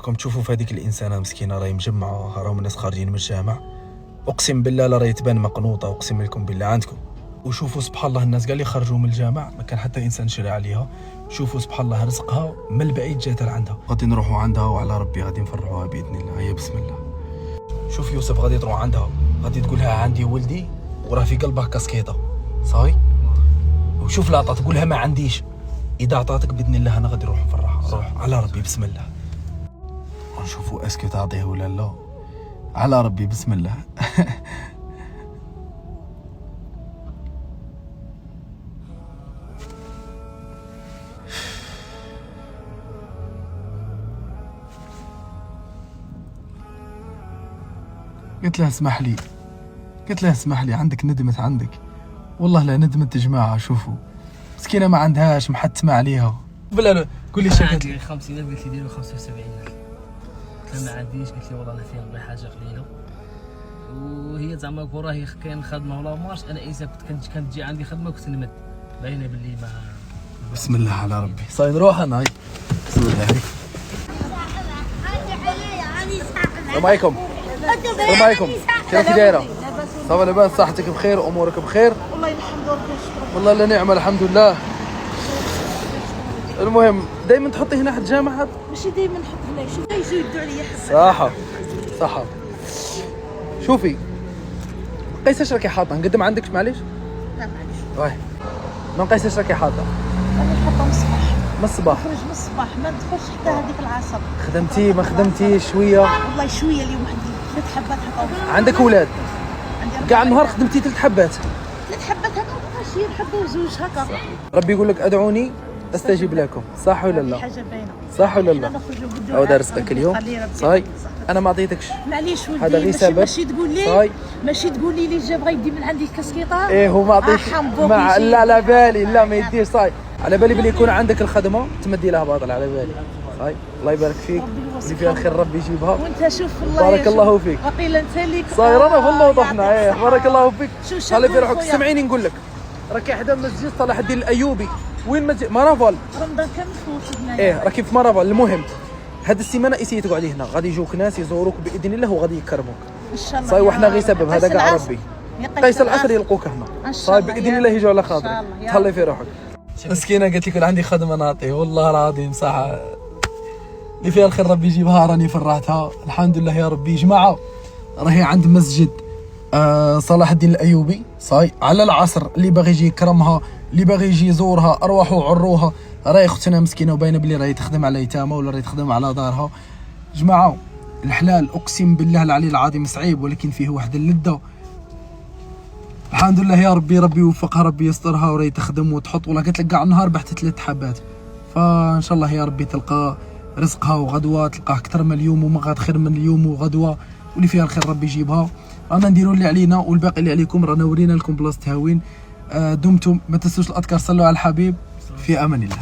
راكم تشوفوا في هذيك الانسانه مسكينه راهي مجمعه، راهم الناس خارجين من الجامع، اقسم بالله لا راهي تبان مقنوطه، اقسم لكم بالله عندكم. وشوفوا سبحان الله الناس قال لي خرجوا من الجامع ما كان حتى انسان شري عليها. شوفوا سبحان الله رزقها من البعيد جات لعندها. غادي نروحوا عندها وعلى ربي غادي نفرحوها باذن الله. هيا بسم الله. شوف يوسف غادي تروح عندها، غادي تقول لها عندي ولدي وراه في قلبه كاسكيطه صاي، وشوف لا عطات تقول لها ما عنديش. اذا عطاتك باذن الله انا غادي نروح نفرحها. روح على ربي بسم الله. نشوفوا اسكو تعطيه ولا لا. على ربي بسم الله. قلت له اسمح لي، قلت له اسمح لي، عندك ندمت عندك والله لا ندمت يا جماعه. شوفوا مسكينه ما عندهاش محتمه عليها. بلا قول لي شي. عندي 50,000 قلت لي ديروا 75,000. قلت لها ما عنديش، قلت لي والله انا فيها غير حاجه قليله. وهي زعما كره هي كاين خدمه ولا مارش. انا اذا كنت تجي عندي خدمه كنت نمد، باينه باللي ما. بسم الله على ربي. صاي نروح انا. هاي بسم الله. السلام عليكم. السلام عليكم. كيفك دايره؟ صافا لاباس؟ صحتك بخير؟ امورك بخير؟ والله الحمد لله والشكر. والله لا نعمه الحمد لله. المهم دائما تحطي هنا حد جامعة؟ ماشي دائما نحط هنا، شوف يجوا يدوا عليا حبه. صح صح. شوفي قيس اش راكي حاطه؟ نقدم عندك معليش؟ لا معليش. واه ما نقيس اش راكي حاطه؟ انا نحطها من الصباح. من الصباح؟ نخرج من الصباح ما ندخلش حتى هذيك العصر. خدمتي ما خدمتيش شويه؟ والله شويه اليوم عندي 3 حبات حطاهم. عندك اولاد؟ عندي كاع النهار خدمتي 3 حبات؟ 3 حبات هكا ماشي، حبه وزوج هكا. ربي يقول لك ادعوني استجيب لكم، صح ولا لا؟ حاجه باينه صح ولا لا؟ نخرجوا بالدعاء. هذا رزقك اليوم صاي. انا ما عطيتكش معليش ولدي، هذا غير سبب. ماشي تقول لي صاي. ماشي تقول لي اللي جا بغا يدي من عندي الكاسكيطه. ايه هو ما عطيك مع لا على بالي، لا ما يديش صاي. على بالي بلي يكون عندك الخدمه تمدي لها باطل على بالي صاي. الله يبارك فيك، اللي فيها الخير ربي يجيبها. وانت شوف الله بارك الله فيك. وقيل انت ليك صاير انا في الله وضحنا. ايه بارك الله فيك. شو الله يبارك فيك. سمعيني نقول لك راكي حدا مسجد صلاح الدين الايوبي. وين مسجد مارافال؟ رمضان كامل فوت هنايا. ايه راكي في مارافال. المهم هاد السيمانه ايسي تقعدي هنا، غادي يجوك ناس يزوروك باذن الله وغادي يكرموك ان شاء الله. صاي. وحنا غير سبب هذا كاع ربي. قيس العصر يلقوك هنا صاي باذن الله. يجوا على خاطرك. تهلاي في روحك. مسكينه قالت لك عندي خدمه نعطيه والله العظيم صح. اللي فيها الخير ربي يجيبها. راني فرحتها الحمد لله يا ربي. جماعه راهي عند مسجد صلاح الدين الايوبي صاي على العصر. اللي باغي يجي يكرمها، اللي باغي يجي يزورها، ارواحوا عروها. راهي اختنا مسكينه وباينه بلي راهي تخدم على يتامى ولا راهي تخدم على دارها. جماعه الحلال اقسم بالله العلي العظيم صعيب، ولكن فيه واحد اللذه. الحمد لله يا ربي. ربي يوفقها، ربي يسترها، وراهي تخدم وتحط. ولا قلت لك كاع النهار بحث 3 حبات. فان شاء الله يا ربي تلقى رزقها، وغدوه تلقاه اكثر من اليوم وما غاد خير من اليوم وغدوه. واللي فيها الخير ربي يجيبها. رانا نديروا اللي علينا والباقي اللي عليكم. رانا ورينا لكم بلاصه هاوين. دمتم ما تنسوش الاذكار. صلوا على الحبيب. في امان الله.